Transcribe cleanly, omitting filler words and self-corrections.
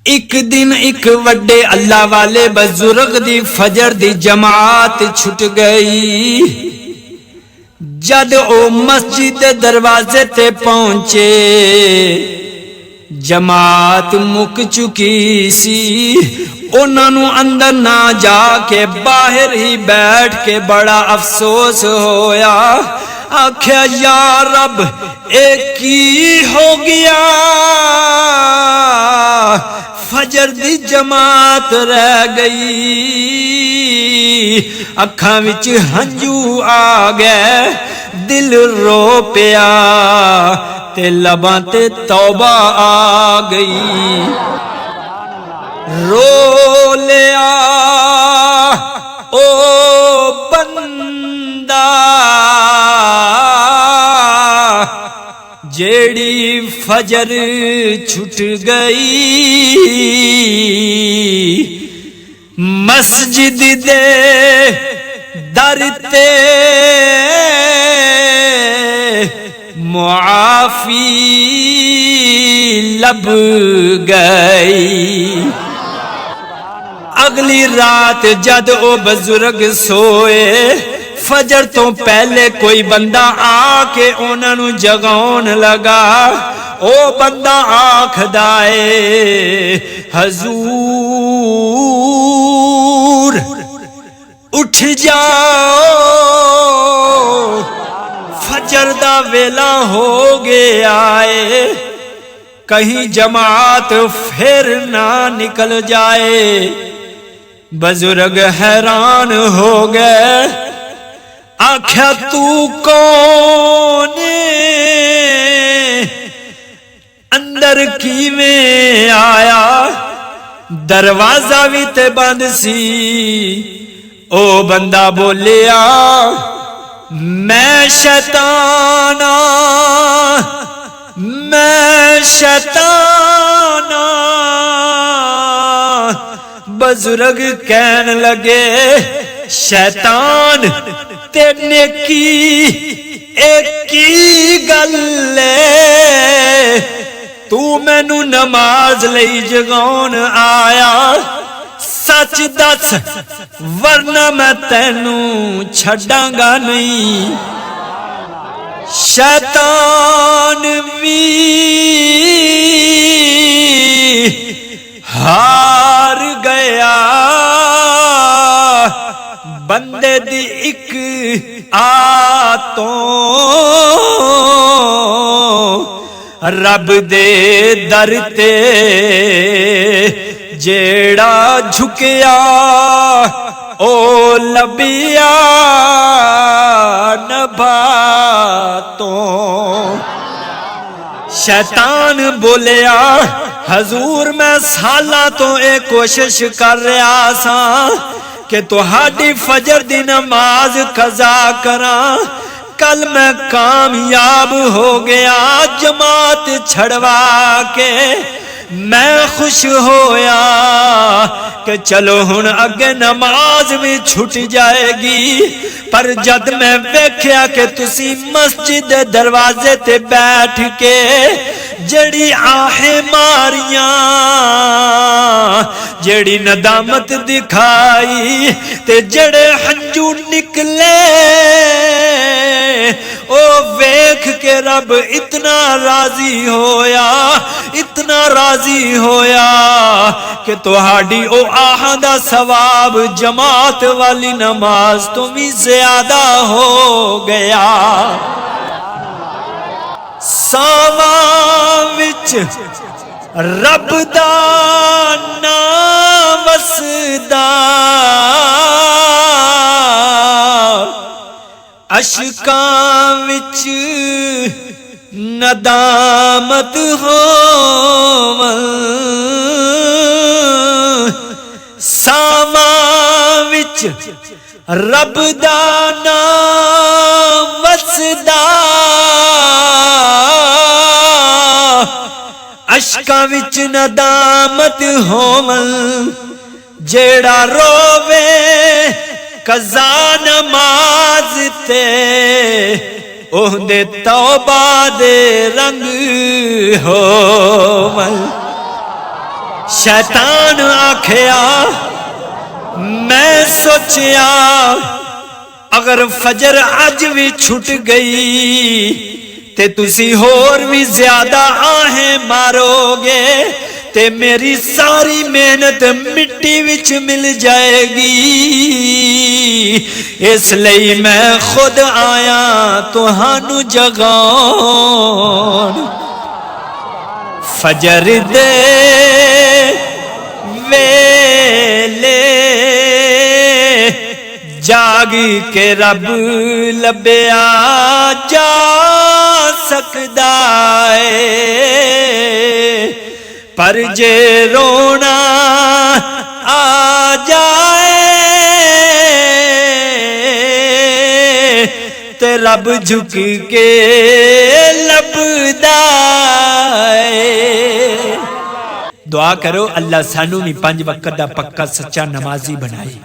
ایک دن ایک وڈے اللہ والے بزرگ دی فجر دی جماعت چھٹ گئی۔ جد او مسجد دروازے تے پہنچے جماعت مک چکی سی، انہاں نو اندر نہ جا کے باہر ہی بیٹھ کے بڑا افسوس ہویا۔ آکھیا یا رب اے کی ہو گیا، فجر دی جماعت رہ گئی۔ اکھاں وچ ہنجو آ گئے، دل رو پیا تے لباں تے توبہ آ گئی۔ رو لیا او بندہ جیڑی فجر چھٹ گئی، مسجد دے در تے معافی لب گئی۔ اگلی رات جد او بزرگ سوئے، فجر تو پہلے کوئی بندہ آ کے انہاں نو جگاون لگا۔ او بندہ آکھدا اے حضور اٹھ جاؤ، فجر دا ویلا ہو گیا اے، کہیں جماعت پھر نہ نکل جائے۔ بزرگ حیران ہو گئے، آکھیا تو کون اندر کیویں آیا، دروازہ بھی تے بند سی۔ او بندہ بولیا میں شیطان ہاں، میں شیطان ہاں۔ بزرگ کہن لگے شیطان تے نیکی ایک ہی گل ہے، تو مینوں نماز لئی جگاون آیا، سچ دس ورنہ میں تینوں چھڈاں گا نہیں۔ شیطان بھی ہار گیا، بندے دی ایک آتوں رب دے در تے جیڑا جھکیا او لبیا نباتوں۔ شیطان بولیا حضور میں سالاں تو اے کوشش کر رہا ساں کہ تہاڈی فجر دی نماز قضا کراں، کل میں کامیاب ہو گیا، جماعت چھڑوا کے میں خوش ہویا کہ چلو ہن اگے نماز بھی چھٹ جائے گی۔ پر جد میں ویکھیا کہ تسی مسجد دے دروازے تے بیٹھ کے جڑی آہیں ماریاں، جڑی ندامت دکھائی تے جڑے ہنجو نکلے، او ویکھ کے رب اتنا راضی ہویا، اتنا راضی ہویا کہ تہاڈی او آہاں دا ثواب جماعت والی نماز تو بھی زیادہ ہو گیا۔ ساواں وچ رب دا نام وسدا، اشکاں وچ ندامت ہوویں، ساواں وچ رب دا نام وسدا، اشکاں وچ ندامت ہوویں، جیڑا رووے قضا نماز تے اوہدے توبہ دے رنگ ہوویں۔ شیطان آکھیا میں سوچیا اگر فجر اج بھی چھٹ گئی تے تسی ہور بھی زیادہ آہیں مارو گے تے میری ساری محنت مٹی وچ مل جائے گی، اس لئی میں خود آیا تہانوں جگاؤن۔ فجر دے ویلے جاگ کے رب لبیا جا سکدا ہے، پر جے رونا آ جائے تے رب جھک کے لبدا ہے۔ دعا کرو اللہ سانو بھی 5 وقت دا پکا سچا نمازی بنائے۔